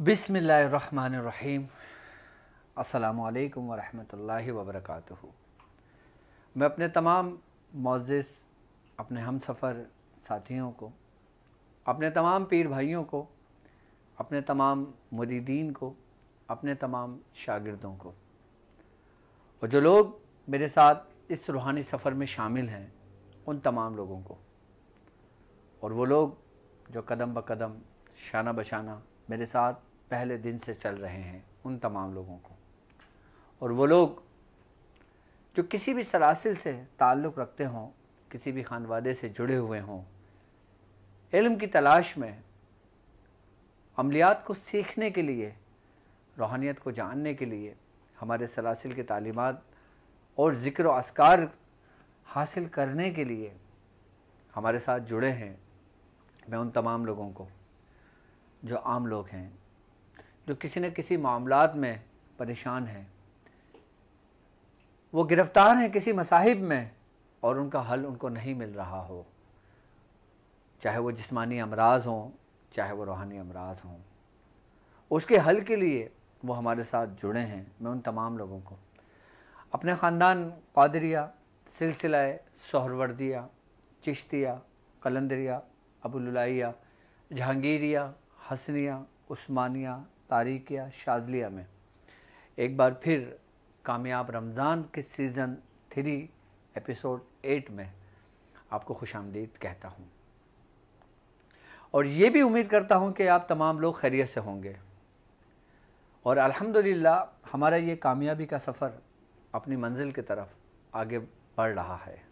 बिस्मिल्लाहिर्रहमानिर्रहीम। अस्सलामुअलैकुम वरहमतुल्लाहि वबरकातुहू। मैं अपने तमाम मोअज़्ज़िज़ अपने हम सफ़र साथियों को, अपने तमाम पीर भाइयों को, अपने तमाम मुरीदीन को, अपने तमाम शागिर्दों को और जो लोग मेरे साथ इस रूहानी सफ़र में शामिल हैं उन तमाम लोगों को, और वो लोग जो कदम ब कदम शाना बशाना मेरे साथ पहले दिन से चल रहे हैं उन तमाम लोगों को, और वो लोग जो किसी भी सलासिल से ताल्लुक़ रखते हों, किसी भी ख़ानवादे से जुड़े हुए हों, इल्म की तलाश में, अमलियात को सीखने के लिए, रूहानियत को जानने के लिए, हमारे सलासिल की तालीमात और ज़िक्र व अस्कार हासिल करने के लिए हमारे साथ जुड़े हैं। मैं उन तमाम लोगों को जो आम लोग हैं, जो किसी न किसी मामलात में परेशान हैं, वो गिरफ़्तार हैं किसी मसाहिब में और उनका हल उनको नहीं मिल रहा हो, चाहे वो जिस्मानी अमराज़ हों, चाहे वो रूहानी अमराज़ हों, उसके हल के लिए वो हमारे साथ जुड़े हैं। मैं उन तमाम लोगों को अपने ख़ानदान क़ादिरिया, सिलसिला सोहरवर्दिया, चिश्तिया, कलंदरिया, अबुलुलाइया, जहांगीरिया, हसनिया, उस्मानिया, तारीकिया, शाज़लिया में एक बार फिर कामयाब रमज़ान के सीज़न 3 एपिसोड 8 में आपको खुशामदीद कहता हूँ, और ये भी उम्मीद करता हूँ कि आप तमाम लोग खैरियत से होंगे। और अल्हम्दुलिल्लाह हमारा ये कामयाबी का सफ़र अपनी मंजिल की तरफ आगे बढ़ रहा है,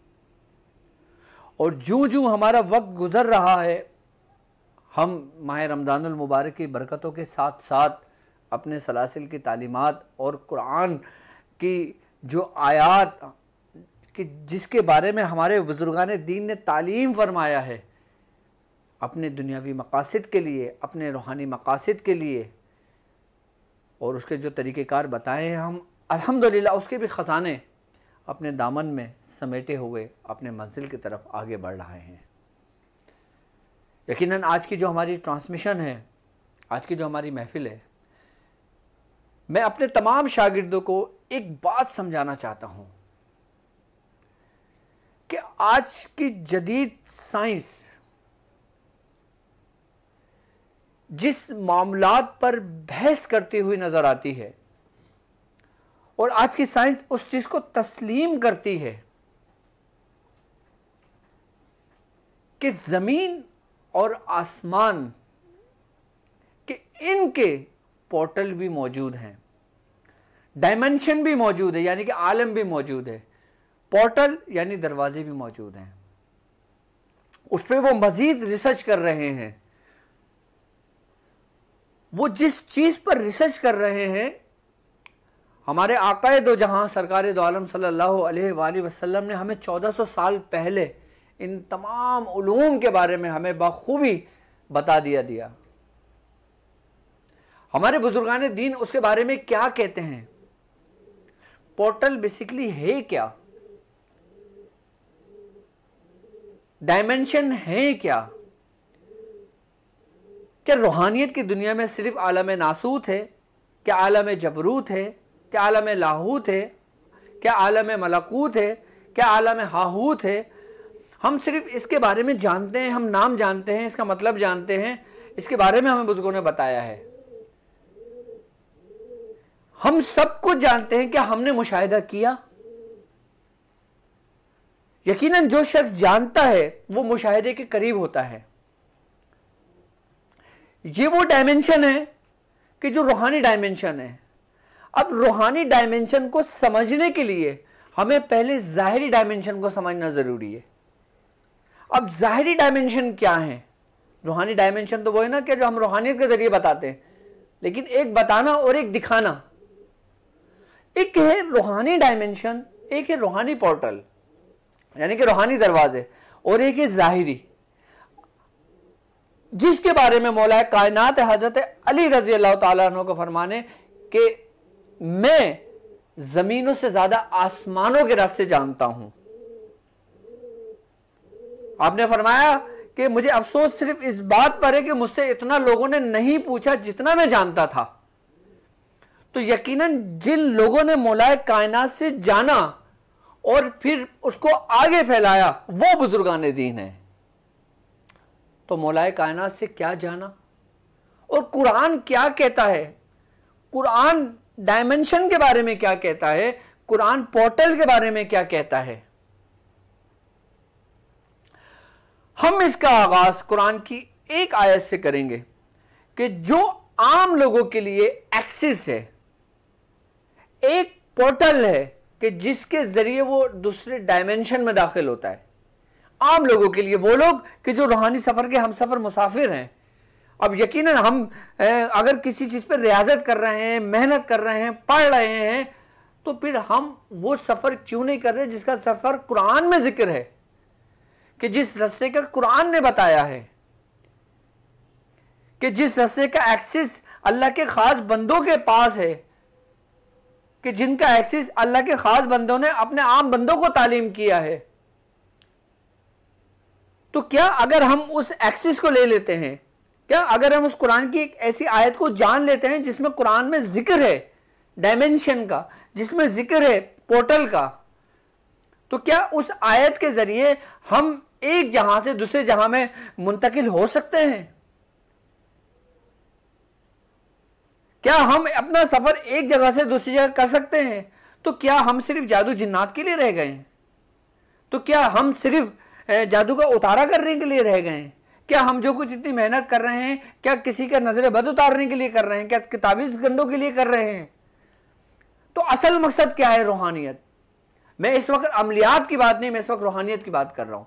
और जूँ जूँ हमारा वक्त गुज़र रहा है, हम माह रमज़ानुल मुबारक की बरकतों के साथ साथ अपने सलासिल की तालीमात और कुरान की जो आयात कि जिसके बारे में हमारे बुज़ुर्गान दीन ने तालीम फरमाया है, अपने दुनियावी मकासद के लिए, अपने रूहानी मकासद के लिए, और उसके जो तरीक़ेकार बताए हैं, हम अल्हम्दुलिल्लाह उसके भी ख़ज़ाने अपने दामन में समेटे हुए अपने मंजिल की तरफ आगे बढ़ रहे हैं। यकीनन आज की जो हमारी ट्रांसमिशन है, आज की जो हमारी महफ़िल है, मैं अपने तमाम शागिर्दों को एक बात समझाना चाहता हूँ कि आज की जदीद साइंस जिस मामलात पर बहस करती हुई नज़र आती है, और आज की साइंस उस चीज़ को तस्लीम करती है कि ज़मीन और आसमान के इनके पोर्टल भी मौजूद हैं, डायमेंशन भी मौजूद है, यानी कि आलम भी मौजूद है, पोर्टल यानी दरवाजे भी मौजूद हैं, उस पर वो मज़ीद रिसर्च कर रहे हैं। वो जिस चीज़ पर रिसर्च कर रहे हैं, हमारे आकाए दो जहां सरकार दो आलम सल्लल्लाहु अलैहि वसल्लम ने हमें 1400 साल पहले इन तमाम उलूम के बारे में हमें बखूबी बता दिया। हमारे बुजुर्गान दीन उसके बारे में क्या कहते हैं, पोर्टल बेसिकली है क्या, डायमेंशन है क्या रूहानियत की दुनिया में सिर्फ आलम नासूत है, क्या आलम जबरूत है, क्या आलम लाहूत है, क्या आलम मलकूत है, क्या आलम हाहूत है। हम सिर्फ इसके बारे में जानते हैं, हम नाम जानते हैं, इसका मतलब जानते हैं, इसके बारे में हमें बुजुर्गों ने बताया है। हम सब कुछ जानते हैं, क्या हमने मुशाहिदा किया? यकीनन जो शख्स जानता है वो मुशाहिदे के करीब होता है। ये वो डायमेंशन है कि जो रूहानी डायमेंशन है। अब रूहानी डायमेंशन को समझने के लिए हमें पहले ज़ाहिरी डायमेंशन को समझना ज़रूरी है। अब ज़ाहिरी डायमेंशन क्या है? रूहानी डायमेंशन तो वो है ना कि जो हम रूहानियत के ज़रिए बताते हैं, लेकिन एक बताना और एक दिखाना। एक है रूहानी डायमेंशन, एक है रूहानी पोर्टल यानी कि रूहानी दरवाजे, और एक है ज़ाहिरी, जिसके बारे में मौला कायनात हज़रत अली रज़ी अल्लाह तआला अन्हु को फरमाने कि मैं ज़मीनों से ज़्यादा आसमानों के रास्ते जानता हूं। आपने फरमाया कि मुझे अफसोस सिर्फ इस बात पर है कि मुझसे इतना लोगों ने नहीं पूछा जितना मैं जानता था। तो यकीनन जिन लोगों ने मौलाए कायनात से जाना और फिर उसको आगे फैलाया वो बुजुर्गान दीन है। तो मौलाए कायनात से क्या जाना और कुरान क्या कहता है, कुरान डायमेंशन के बारे में क्या कहता है, कुरान पोर्टल के बारे में क्या कहता है। हम इसका आगाज कुरान की एक आयत से करेंगे कि जो आम लोगों के लिए एक्सेस है, एक पोर्टल है कि जिसके जरिए वो दूसरे डायमेंशन में दाखिल होता है। आम लोगों के लिए, वो लोग कि जो रूहानी सफर के हम सफर मुसाफिर हैं। अब यकीनन हम अगर किसी चीज पर रियाजत कर रहे हैं, मेहनत कर रहे हैं, पढ़ रहे हैं, तो फिर हम वो सफर क्यों नहीं कर रहे जिसका सफर कुरान में जिक्र है, कि जिस रास्ते का कुरान ने बताया है, कि जिस रास्ते का एक्सेस अल्लाह के खास बंदों के पास है, कि जिनका एक्सेस अल्लाह के खास बंदों ने अपने आम बंदों को तालीम किया है। तो क्या अगर हम उस एक्सेस को ले लेते हैं, क्या अगर हम उस कुरान की एक ऐसी आयत को जान लेते हैं जिसमें कुरान में जिक्र है डायमेंशन का, जिसमें जिक्र है पोर्टल का, तो क्या उस आयत के जरिए हम एक जहां से दूसरे जहां में मुंतकिल हो सकते हैं? क्या हम अपना सफर एक जगह से दूसरी जगह कर सकते हैं? तो क्या हम सिर्फ जादू जिन्नात के लिए रह गए हैं? तो क्या हम सिर्फ जादू का उतारा करने के लिए रह गए हैं? क्या हम जो कुछ इतनी मेहनत कर रहे हैं, क्या किसी का नजर बद उतारने के लिए कर रहे हैं? क्या किताबीज गंडों के लिए कर रहे हैं? तो असल मकसद क्या है रूहानियत? मैं इस वक्त अमलियात की बात नहीं, मैं इस वक्त रूहानियत की बात कर रहा हूं,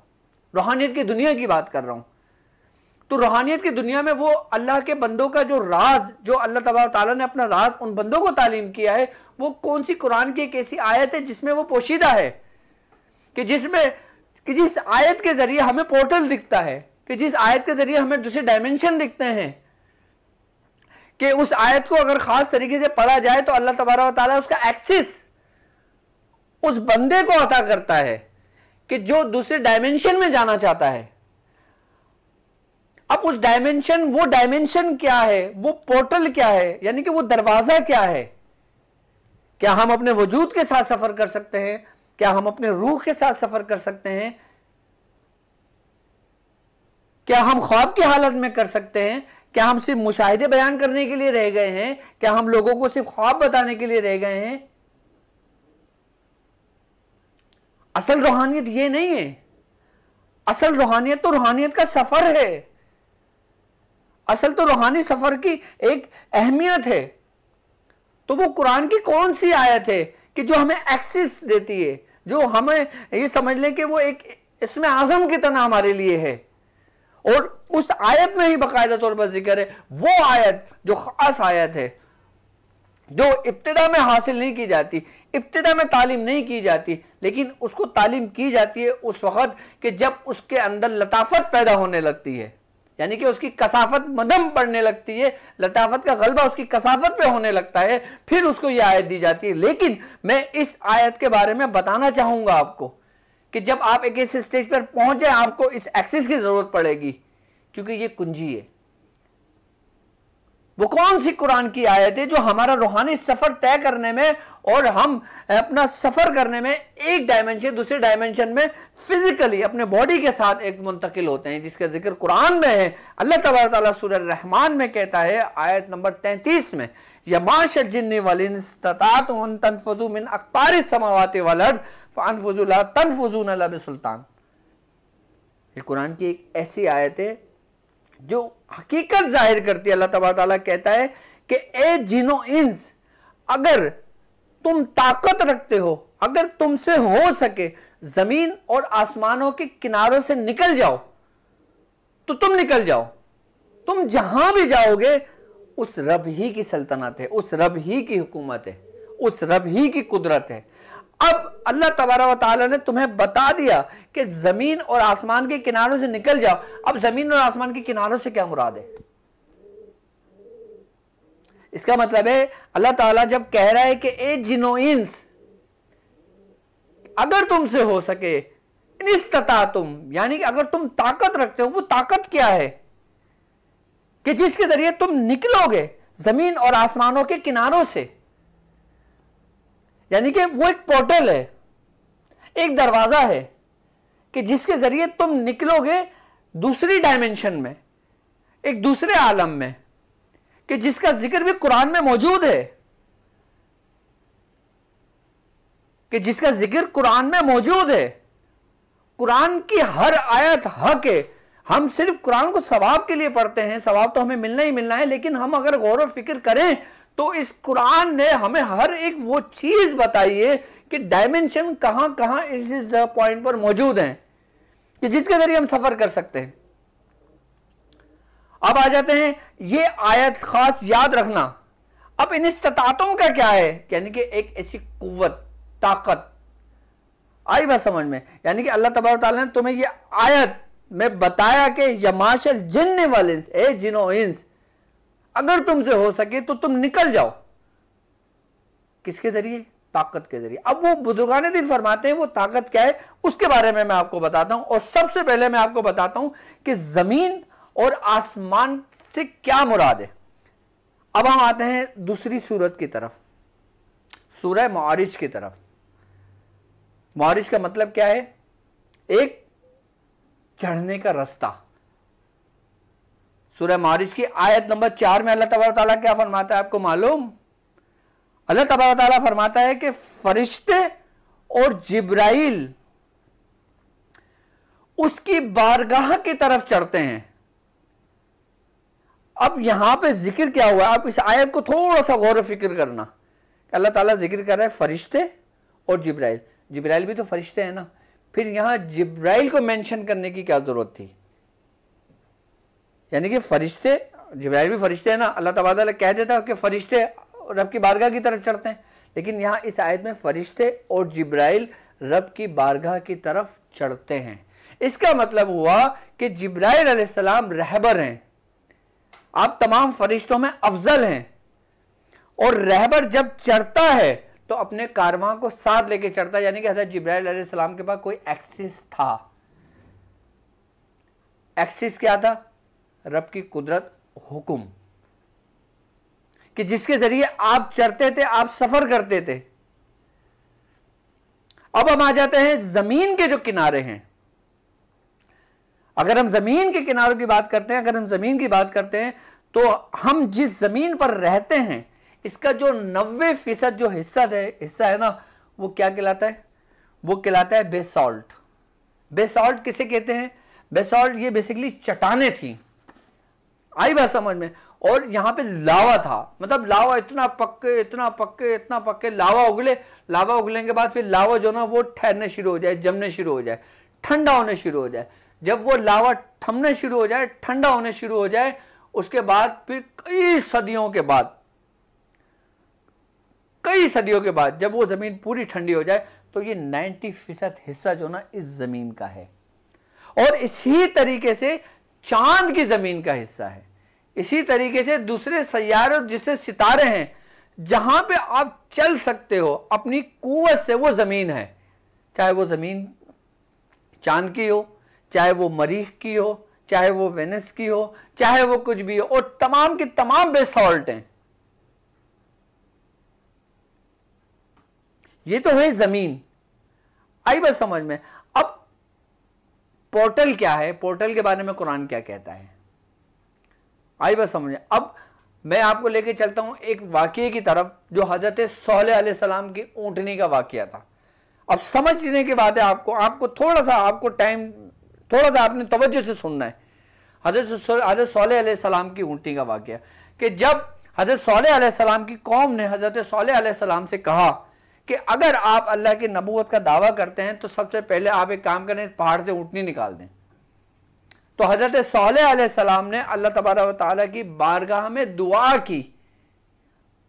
रूहानियत की दुनिया की बात कर रहा हूं। तो रूहानियत की दुनिया में वो अल्लाह के बंदों का जो राज, जो अल्लाह तबारक तआला ने अपना राज उन बंदों को तालीम किया है, वो कौन सी कुरान की एक ऐसी आयत है जिसमें वो पोशीदा है, कि जिस आयत के जरिए हमें पोर्टल दिखता है, कि जिस आयत के जरिए हमें दूसरे डायमेंशन दिखते हैं, कि उस आयत को अगर खास तरीके से पढ़ा जाए तो अल्लाह तबारक तआला उसका एक्सेस उस बंदे को अता करता है कि जो दूसरे डायमेंशन में जाना चाहता है। अब उस डायमेंशन, वो डायमेंशन क्या है, वो पोर्टल क्या है, यानी कि वो दरवाजा क्या है? क्या हम अपने वजूद के साथ सफर कर सकते हैं? क्या हम अपने रूह के साथ सफर कर सकते हैं? क्या हम ख्वाब की हालत में कर सकते हैं? क्या हम सिर्फ मुशाहिदे बयान करने के लिए रह गए हैं? क्या हम लोगों को सिर्फ ख्वाब बताने के लिए रह गए हैं? असल रूहानियत ये नहीं है। असल रूहानियत तो रूहानियत का सफर है। असल तो रूहानी सफर की एक अहमियत है। तो वो कुरान की कौन सी आयत है कि जो हमें एक्सेस देती है, जो हमें ये समझ लें कि वो एक इसमें आजम की तरह हमारे लिए है, और उस आयत में ही बाकायदा तौर पर जिक्र है। वो आयत जो खास आयत है, जो इब्तिदा में हासिल नहीं की जाती, इब्तिदा में तालीम नहीं की जाती, लेकिन उसको तालीम की जाती है उस वक्त कि जब उसके अंदर लताफत पैदा होने लगती है, यानी कि उसकी कसाफत मदम पड़ने लगती है, लताफत का गलबा उसकी कसाफत पे होने लगता है, फिर उसको यह आयत दी जाती है। लेकिन मैं इस आयत के बारे में बताना चाहूंगा आपको कि जब आप एक ऐसे स्टेज पर पहुंच जाए, आपको इस एक्सेस की जरूरत पड़ेगी, क्योंकि ये कुंजी है। वो कौन सी कुरान की आयत है जो हमारा रूहानी सफर तय करने में और हम अपना सफर करने में एक डायमेंशन दूसरे डायमेंशन में फिजिकली अपने बॉडी के साथ एक मुंतकिल होते हैं, जिसका जिक्र कुरान में है। अल्लाह तबारक तआला सूरह रहमान में कहता है, आयत नंबर 33 में, या माशर जिन्नि वल इंस इस्तताअतुम अन तनफुज़ू मिन अक़तारिस समावाति वल अर्द फ़अनफुज़ू ला तनफुज़ून इल्ला बिसुल्तान। ये कुरान की एक ऐसी आयत है जो हकीकत जाहिर करती है। अल्लाह तबारक तआला कहता है कि ए जिनो इंस, अगर तुम ताकत रखते हो, अगर तुमसे हो सके जमीन और आसमानों के किनारों से निकल जाओ तो तुम निकल जाओ। तुम जहां भी जाओगे उस रब ही की सल्तनत है, उस रब ही की हुकूमत है, उस रब ही की कुदरत है। अब अल्लाह तबारक व तआला ने तुम्हें बता दिया कि जमीन और आसमान के किनारों से निकल जाओ। अब जमीन और आसमान के किनारों से क्या मुराद है? इसका मतलब है अल्लाह ताला जब कह रहा है कि ए जिनो इंस, अगर तुमसे हो सके इनिस्ततातुम, यानी कि अगर तुम ताकत रखते हो, वो ताकत क्या है कि जिसके जरिए तुम निकलोगे जमीन और आसमानों के किनारों से, यानी कि वो एक पोर्टल है, एक दरवाजा है कि जिसके जरिए तुम निकलोगे दूसरी डायमेंशन में, एक दूसरे आलम में, कि जिसका जिक्र भी कुरान में मौजूद है, कि जिसका जिक्र कुरान में मौजूद है। कुरान की हर आयत हक है। हम सिर्फ कुरान को सवाब के लिए पढ़ते हैं, सवाब तो हमें मिलना ही मिलना है, लेकिन हम अगर गौर व फिक्र करें तो इस कुरान ने हमें हर एक वो चीज बताई है कि डायमेंशन कहां कहां इस पॉइंट पर मौजूद हैं कि जिसके जरिए हम सफर कर सकते हैं। अब आ जाते हैं, ये आयत खास याद रखना। अब इन इस्तिताअतों का क्या है, यानी कि एक ऐसी कुव्वत, ताकत आई बात समझ में, यानी कि अल्लाह तबारक तआला ने तुम्हें ये आयत में बताया कि यमाशल जिन्न वल इंस, ए जिनो इंस, अगर तुमसे हो सके तो तुम निकल जाओ। किसके जरिए? ताकत के जरिए। अब वो बुजुर्गान दिन फरमाते हैं वो ताकत क्या है, उसके बारे में मैं आपको बताता हूं। और सबसे पहले मैं आपको बताता हूं कि जमीन और आसमान से क्या मुराद है। अब हम आते हैं दूसरी सूरत की तरफ, सूरह मारिज की तरफ। मारिज का मतलब क्या है? एक चढ़ने का रास्ता। सूरह मारिज की आयत नंबर 4 में अल्लाह तबारक तआला क्या फरमाता है, आपको मालूम? अल्लाह तबारक तआला फरमाता है कि फरिश्ते और जिब्राइल उसकी बारगाह की तरफ चढ़ते हैं। अब यहां पे जिक्र क्या हुआ, आप इस आयत को थोड़ा सा गौर फिक्र करना। अल्लाह ताला जिक्र कर रहा है फरिश्ते और जिब्राइल। जिब्राइल भी तो फरिश्ते हैं ना, फिर यहां जिब्राइल को मेंशन करने की क्या जरूरत थी? यानी कि फरिश्ते, जिब्राइल भी फरिश्ते हैं ना, अल्लाह तबारक तआला कह देता है कि फरिश्ते रब की बारगाह की तरफ चढ़ते हैं, लेकिन यहां इस आयत में फरिश्ते और जिब्राइल रब की बारगाह की तरफ चढ़ते हैं। इसका मतलब हुआ कि जिब्राइल अलैहिस्सलाम रहबर हैं, आप तमाम फरिश्तों में अफजल हैं। और रहबर जब चढ़ता है तो अपने कारवां को साथ लेके चढ़ता है, यानी कि हज़रत जिब्राइल अलैहिस्सलाम के पास कोई एक्सिस था। एक्सिस क्या था? रब की कुदरत, हुक्म, कि जिसके जरिए आप चढ़ते थे, आप सफर करते थे। अब हम आ जाते हैं जमीन के जो किनारे हैं। अगर हम जमीन के किनारों की बात करते हैं, अगर हम जमीन की बात करते हैं, तो हम जिस जमीन पर रहते हैं इसका जो 90% जो हिस्सा है ना, वो क्या कहलाता है? वो कहलाता है बेसॉल्ट। बेसॉल्ट किसे कहते हैं? बेसॉल्ट ये बेसिकली चट्टानें थी। आई बात समझ में? और यहां पे लावा था, मतलब लावा इतना पक्के लावा उगले। लावा उगलने के बाद फिर लावा जो ना वो ठहरने शुरू हो जाए, जमने शुरू हो जाए, ठंडा होने शुरू हो जाए। जब वो लावा थमने शुरू हो जाए, ठंडा होने शुरू हो जाए, उसके बाद फिर कई सदियों के बाद जब वो जमीन पूरी ठंडी हो जाए तो ये 90% हिस्सा जो ना इस जमीन का है। और इसी तरीके से चांद की जमीन का हिस्सा है। इसी तरीके से दूसरे सैयारे जिससे सितारे हैं, जहां पे आप चल सकते हो अपनी कुव्वत से, वो जमीन है। चाहे वो जमीन चांद की हो, चाहे वो मरीख की हो, चाहे वो वेनिस की हो, चाहे वो कुछ भी हो, और तमाम की तमाम बेसॉल्ट हैं। ये तो है जमीन। आई बस समझ में? अब पोर्टल क्या है, पोर्टल के बारे में कुरान क्या कहता है, आई बस समझ में? अब मैं आपको लेके चलता हूं एक वाकये की तरफ, जो हजरत सोलेह अलैहिस्सलाम की ऊंटनी का वाकया था। अब समझने की बात है, आपको थोड़ा सा आपने तवज्जो से सुनना है। हजरत सोलेह अलैहिस्सलाम की ऊंटनी का वाकया, कि जब हजरत सोलेह अलैहिस्सलाम की कौम ने हजरत सोलेह अलैहिस्सलाम से कहा कि अगर आप अल्लाह की नबूवत का दावा करते हैं तो सबसे पहले आप एक काम करें, पहाड़ से ऊंटनी निकाल दें। तो हजरत सोलेह अलैहिस्सलाम ने अल्लाह तबारक व तआला की बारगाह में दुआ की।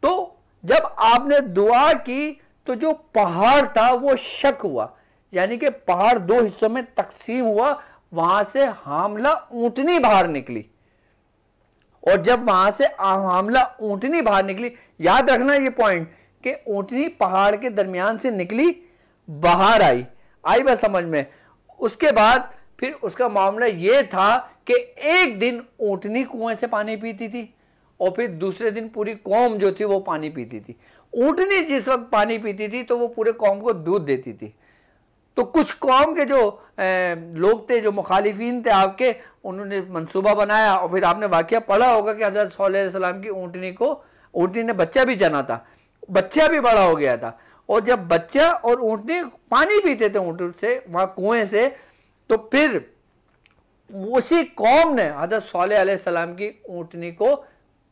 तो जब आपने दुआ की तो जो पहाड़ था वो शक हुआ, यानी कि पहाड़ 2 हिस्सों में तकसीम हुआ। वहां से हामला ऊंटनी बाहर निकली, और जब वहां से हामला ऊंटनी बाहर निकली, याद रखना ये पॉइंट, कि ऊंटनी पहाड़ के दरमियान से निकली, बाहर आई बस समझ में। उसके बाद फिर उसका मामला ये था कि एक दिन ऊँटनी कुएं से पानी पीती थी और फिर दूसरे दिन पूरी कौम जो थी वो पानी पीती थी। ऊँटनी जिस वक्त पानी पीती थी तो वो पूरे कौम को दूध देती थी। तो कुछ कौम के जो लोग थे, जो मुखालिफिन थे आपके, उन्होंने मंसूबा बनाया और फिर आपने वाकया पढ़ा होगा कि हज़रत सल्लल्लाहु अलैहि वसल्लम की ऊँटनी ने बच्चा भी जना था, बच्चा भी बड़ा हो गया था। और जब बच्चा और ऊँटनी पानी पीते थे ऊँट से, वहाँ कुएं से, तो फिर उसी कौम ने हज़रत सल्लल्लाहु अलैहि वसल्लम की ऊँटनी को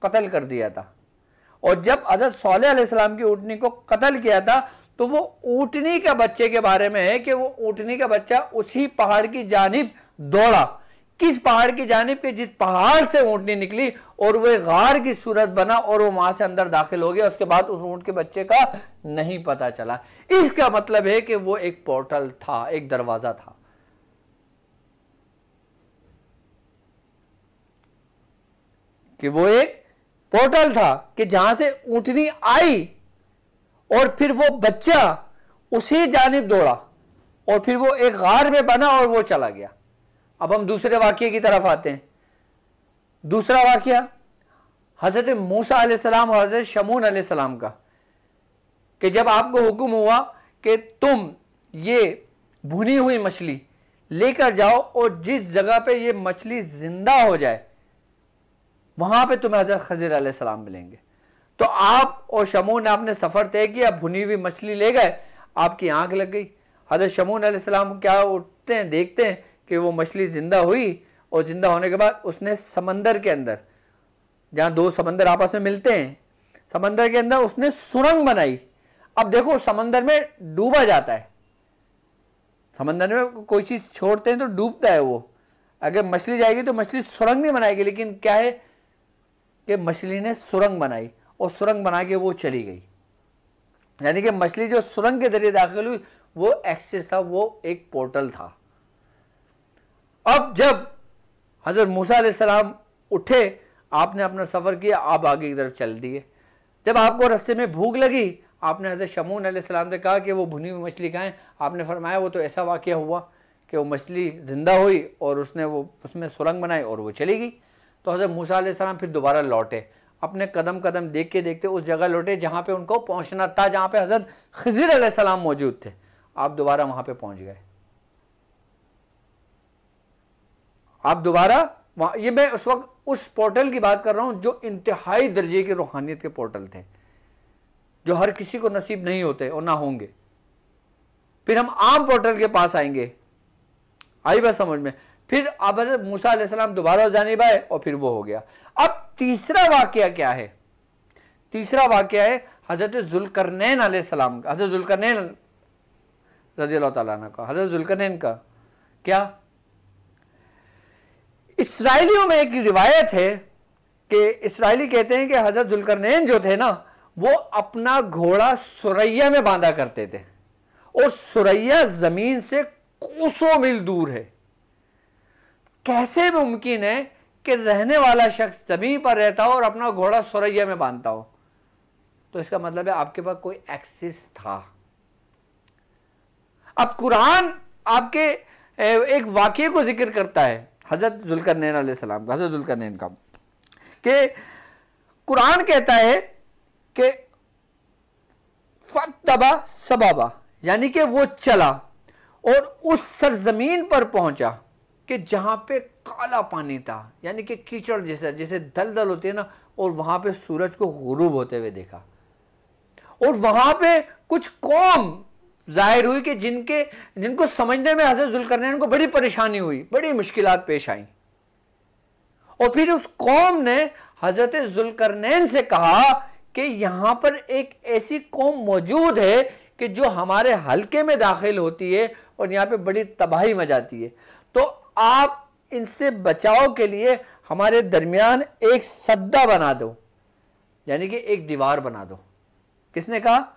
कत्ल कर दिया था। और जब हज़रत सल्लल्लाहु अलैहि वसल्लम की ऊँटनी को कत्ल किया था तो वो ऊँटनी के बच्चे के बारे में है कि वो ऊँटनी का बच्चा उसी पहाड़ की जानिब दौड़ा। किस पहाड़ की जानिब के जिस पहाड़ से ऊँटनी निकली और वो गार की सूरत बना और वो वहां से अंदर दाखिल हो गया। उसके बाद उस ऊँट के बच्चे का नहीं पता चला। इसका मतलब है कि वो एक पोर्टल था, एक दरवाजा था। कि वो एक पोर्टल था कि जहां से ऊँटनी आई और फिर वो बच्चा उसी जानिब दौड़ा और फिर वो एक गार में बना और वो चला गया। अब हम दूसरे वाकये की तरफ आते हैं। दूसरा वाकया हज़रत मूसा अलैहिस्सलाम और हज़रत शमून अलैहिस्सलाम का, कि जब आपको हुक्म हुआ कि तुम ये भुनी हुई मछली लेकर जाओ और जिस जगह पे ये मछली जिंदा हो जाए वहां पे तुम्हें हज़रत खज़िर अलैहिस्सलाम मिलेंगे। तो आप और शमून ने आपने सफ़र तय किया, भुनी हुई मछली ले गए, आपकी आंख लग गई। हज़रत शमून अलैहिस्सलाम क्या उठते हैं, देखते हैं कि वो मछली ज़िंदा हुई और ज़िंदा होने के बाद उसने समंदर के अंदर, जहाँ दो समंदर आपस में मिलते हैं, समंदर के अंदर उसने सुरंग बनाई। अब देखो समंदर में डूबा जाता है, समंदर में कोई चीज़ छोड़ते हैं तो डूबता है वो। अगर मछली जाएगी तो मछली सुरंग नहीं बनाएगी, लेकिन क्या है कि मछली ने सुरंग बनाई और सुरंग बना के वो चली गई। यानी कि मछली जो सुरंग के जरिए दाखिल हुई वो एक्सेस था, वो एक पोर्टल था। अब जब हज़रत मूसा अलैहिस्सलाम उठे, आपने अपना सफ़र किया, आप आगे की तरफ चल दिए। जब आपको रास्ते में भूख लगी, आपने हज़रत शमून अलैहिस्सलाम से कहा कि वो भुनी हुई मछली खाएं। आपने फरमाया वो तो ऐसा वाक़या हुआ कि वो मछली ज़िंदा हुई और उसने वो उसमें सुरंग बनाई और वो चली गई। तो हज़रत मूसा अलैहिस्सलाम फिर दोबारा लौटे, अपने कदम कदम देखते देखते उस जगह लौटे जहाँ पे उनको पहुँचना था, जहाँ पे हज़रत खज़िर अलैहिस्सलाम मौजूद थे। आप दोबारा वहाँ पे पहुँच गए। आप दोबारा वहाँ, ये मैं उस वक्त उस पोर्टल की बात कर रहा हूँ जो इंतहाई दर्जे की रूहानियत के पोर्टल थे, जो हर किसी को नसीब नहीं होते और ना होंगे। फिर हम आम पोर्टल के पास आएंगे, आई बात समझ में। फिर अब हज़रत मूसा अलैहिस्सलाम दोबारा जानिब आए और फिर वो हो गया। अब तीसरा वाकया क्या है? तीसरा वाकया है हज़रत ज़ुल्करनैन अलैहिस्सलाम का, हज़रत ज़ुल्करनैन रज़ियल्लाहु तआला अन्हु का। हज़रत ज़ुल्करनैन का क्या, इसराइलियों में एक रिवायत है कि इसराइली कहते हैं कि हज़रत ज़ुल्करनैन जो थे ना, वो अपना घोड़ा सुरैया में बांधा करते थे और सुरैया ज़मीन से कोसों मील दूर है। कैसे मुमकिन है कि रहने वाला शख्स ज़मीन पर रहता हो और अपना घोड़ा सुरैया में बांधता हो? तो इसका मतलब है आपके पास कोई एक्सेस था। अब कुरान आपके एक वाक़ये को जिक्र करता है हज़रत ज़ुल्करनैन अलैहिस्सलाम का, हज़रत ज़ुल्करनैन का, कि कुरान कहता है कि फतबा सबबा, यानी कि वो चला और उस सरजमीन पर पहुंचा कि जहां पे काला पानी था, यानी कि कीचड़ जैसा, जैसे दलदल होती है ना, और वहां पे सूरज को गुरूब होते हुए देखा। और वहां पे कुछ कौम जाहिर हुई कि जिनको समझने में हज़रत ज़ुल्करनैन को बड़ी परेशानी हुई, बड़ी मुश्किलात पेश आई। और फिर उस कौम ने हज़रत ज़ुल्करनैन से कहा कि यहां पर एक ऐसी कौम मौजूद है कि जो हमारे हलके में दाखिल होती है और यहाँ पे बड़ी तबाही मचाती है, तो आप इनसे बचाव के लिए हमारे दरमियान एक सद्दा बना दो, यानी कि एक दीवार बना दो। किसने कहा?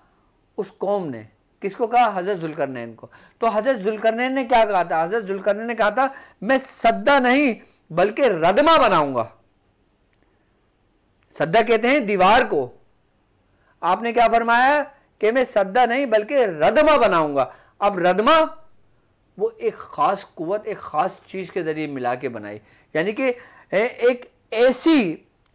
उस कौम ने। किसको कहा? हज़रत ज़ुल्करनैन को। तो हज़रत ज़ुल्करनैन ने क्या कहा था? हज़रत ज़ुल्करनैन ने कहा था मैं सद्दा नहीं बल्कि रदमा बनाऊंगा। सद्दा कहते हैं दीवार को। आपने क्या फरमाया कि मैं सद्दा नहीं बल्कि रदमा बनाऊंगा। अब रदमा वो एक ख़ास कुव्वत, एक ख़ास चीज़ के ज़रिए मिला के बनाई। यानी कि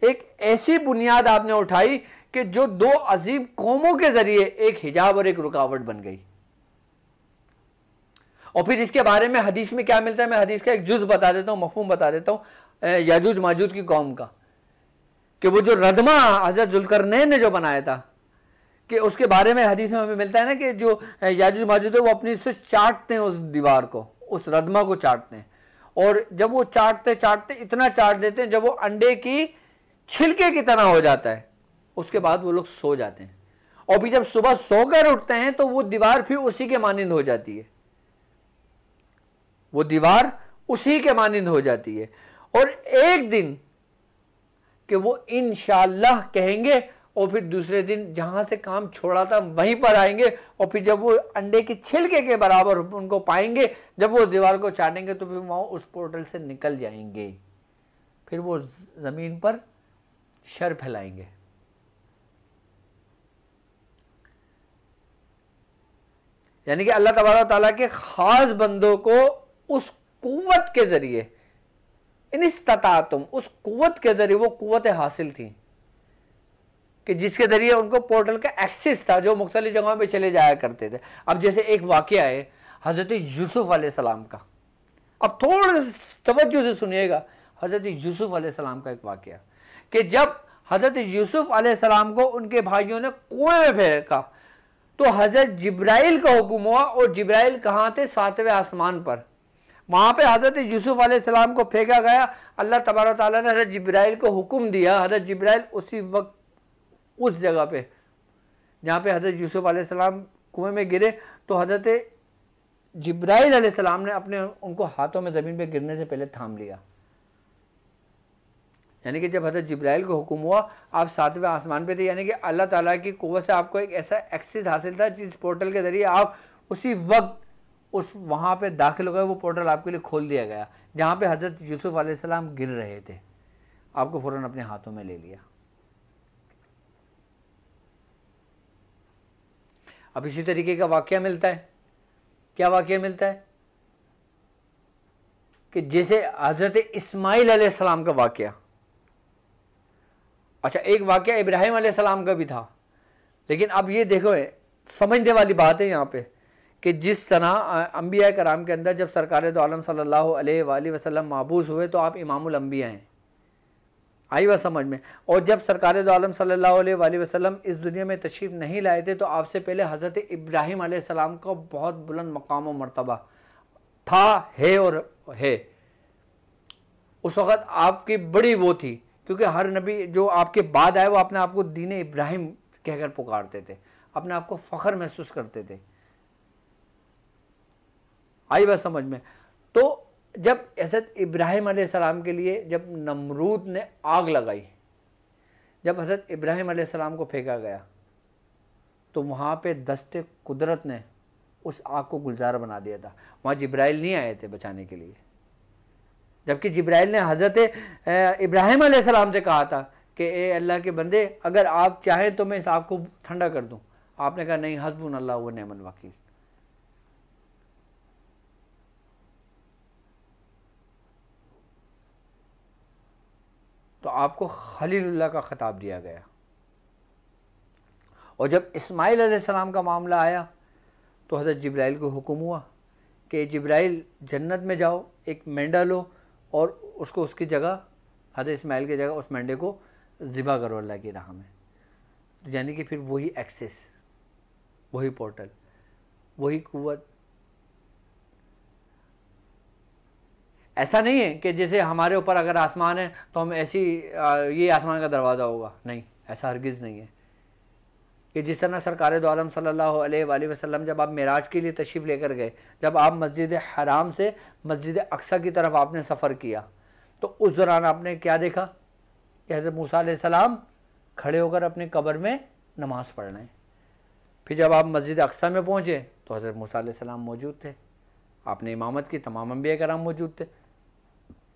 एक ऐसी बुनियाद आपने उठाई कि जो दो अजीम कौमों के ज़रिए एक हिजाब और एक रुकावट बन गई। और फिर इसके बारे में हदीस में क्या मिलता है, मैं हदीस का एक जुज़ बता देता हूँ, मफ़हूम बता देता हूँ याजूज माजूज की कौम का, कि वो जो रदमा हज़रत जुल्करनैन ने जो बनाया था, कि उसके बारे में हदीस में हमें मिलता है ना कि जो याजूज माजूज है वो अपनी से चाटते हैं उस दीवार को, उस रदमा को चाटते हैं, और जब वो चाटते चाटते इतना चाट देते हैं जब वो अंडे की छिलके की तरह हो जाता है, उसके बाद वो लोग सो जाते हैं, और फिर जब सुबह सोकर उठते हैं तो वो दीवार फिर उसी के मानिंद हो जाती है, वो दीवार उसी के मानिंद हो जाती है। और एक दिन कि वो इंशाअल्लाह कहेंगे और फिर दूसरे दिन जहां से काम छोड़ा था वहीं पर आएंगे, और फिर जब वो अंडे की छिलके के बराबर उनको पाएंगे, जब वो दीवार को चाटेंगे तो फिर वहां उस पोर्टल से निकल जाएंगे, फिर वो जमीन पर शर फैलाएंगे। यानी कि अल्लाह तबारक ताला के खास बंदों को उस कुव्वत के जरिए, इनिस्ततातुम, उस कुव्वत के जरिए, वो कुव्वत हासिल थी कि जिसके जरिए उनको पोर्टल का एक्सेस था, जो मुख्तलिफ जगहों पे चले जाया करते थे। अब जैसे एक वाकया है हज़रत यूसुफ अलैहिस्सलाम का, अब थोड़ा तवज्जो से सुनिएगा, हज़रत यूसुफ अलैहिस्सलाम का एक वाकया, कि जब हज़रत यूसुफ अलैहिस्सलाम को उनके भाइयों ने कुएं में फेंका तो हज़रत जिब्राइल का हुक्म हुआ, और जिब्राइल कहाँ थे, 7वें आसमान पर, वहां पे हज़रत यूसुफ अलैहिस्सलाम को फेंका गया। अल्लाह तबारक ताला ने हज़रत जिब्राइल को हुक्म दिया, हज़रत जिब्राइल उसी वक्त उस जगह पे जहाँ पे हज़रत यूसुफ अलैहिस्सलाम कुएं में गिरे, तो हज़रत जिब्राइल अलैहिस्सलाम ने अपने उनको हाथों में ज़मीन पे गिरने से पहले थाम लिया। यानी कि जब हज़रत जिब्राइल को हुक्म हुआ आप 7वें आसमान पे थे, यानी कि अल्लाह ताला की कुव्वत से आपको एक ऐसा एक्सेस हासिल था जिस पोर्टल के ज़रिए आप उसी वक्त उस वहाँ पे दाखिल हो गए, वो पोर्टल आपके लिए खोल दिया गया जहाँ पे हज़रत यूसुफ अलैहिस्सलाम गिर रहे थे, आपको फ़ौरन अपने हाथों में ले लिया। अब इसी तरीके का वाक़या मिलता है, क्या वाक़या मिलता है कि जैसे हज़रत इस्माइल अलैहिस्सलाम का वाक़या, अच्छा एक वाक़या इब्राहिम अलैहिस्सलाम का भी था, लेकिन अब ये देखो समझने वाली बात है यहाँ पे कि जिस तरह अंबिया कराम के अंदर जब सरकार दो आलम सल्लल्लाहु अलैहि वसल्लम माबूस हुए तो आप इमामुल अंबिया हैं, आई बात समझ में, और जब सरकार दो आलम सल्लल्लाहु अलैहि वसल्लम इस दुनिया में तशरीफ़ नहीं लाए थे तो आपसे पहले हज़रत इब्राहिम अलैहिस्सलाम का बहुत बुलंद मकाम और मर्तबा था, है और है। उस वक़्त आपकी बड़ी वो थी, क्योंकि हर नबी जो आपके बाद आए वो अपने आप को दीन इब्राहिम कहकर पुकारते थे, अपने आप को फ़ख्र महसूस करते थे, आई बात समझ में। तो जब हज़रत इब्राहिम अलैहिस्सलाम के लिए जब नमरूद ने आग लगाई, जब हज़रत इब्राहिम अलैहिस्सलाम को फेंका गया तो वहाँ पे दस्ते कुदरत ने उस आग को गुलजार बना दिया था, वहाँ जिब्राइल नहीं आए थे बचाने के लिए, जबकि जिब्राइल ने हज़रत इब्राहिम अलैहिस्सलाम से कहा था कि ए अल्लाह के बंदे अगर आप चाहें तो मैं इस आग को ठंडा कर दूँ, आपने कहा नहीं, हस्बुनल्लाह व निअमल वकील। तो आपको खलीलुल्लाह का खिताब दिया गया। और जब इस्माइल अलैहिस्सलाम का मामला आया तो हज़रत जिब्राइल को हुक्म हुआ कि जिब्राइल जन्नत में जाओ, एक मेंढा लो और उसको उसकी जगह, हज़रत इस्माइल की जगह उस मेंढे को ज़िबा करो अल्लाह की राह में। तो यानी कि फिर वही एक्सेस, वही पोर्टल, वही कुव्वत। ऐसा नहीं है कि जैसे हमारे ऊपर अगर आसमान है तो हम ऐसी ये आसमान का दरवाज़ा होगा, नहीं, ऐसा हरगिज़ नहीं है। कि जिस तरह सरकार दो आलम सल्लल्लाहु अलैहि वसल्लम जब आप मेराज के लिए तशरीफ़ लेकर गए, जब आप मस्जिद हराम से मस्जिद अक्सा की तरफ आपने सफ़र किया तो उस दौरान आपने क्या देखा कि हज़रत मूसा अलैहिस्सलाम खड़े होकर अपनी कब्र में नमाज़ पढ़ रहे हैं। फिर जब आप मस्जिद अक्सा में पहुँचे तो हज़रत मूसा अलैहिस्सलाम मौजूद थे, आपने इमामत की, तमाम अंबिया कराम मौजूद थे।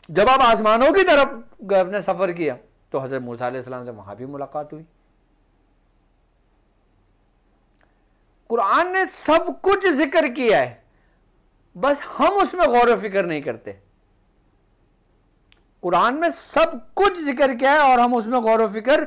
जब आप आसमानों की तरफ आपने सफ़र किया तो हज़रत मूसा अलैहिस्सलाम से वहाँ भी मुलाकात हुई। कुरान ने सब कुछ जिक्र किया है, बस हम उसमें गौर व फिक्र नहीं करते। कुरान में सब कुछ जिक्र किया है और हम उसमें गौर व फिक्र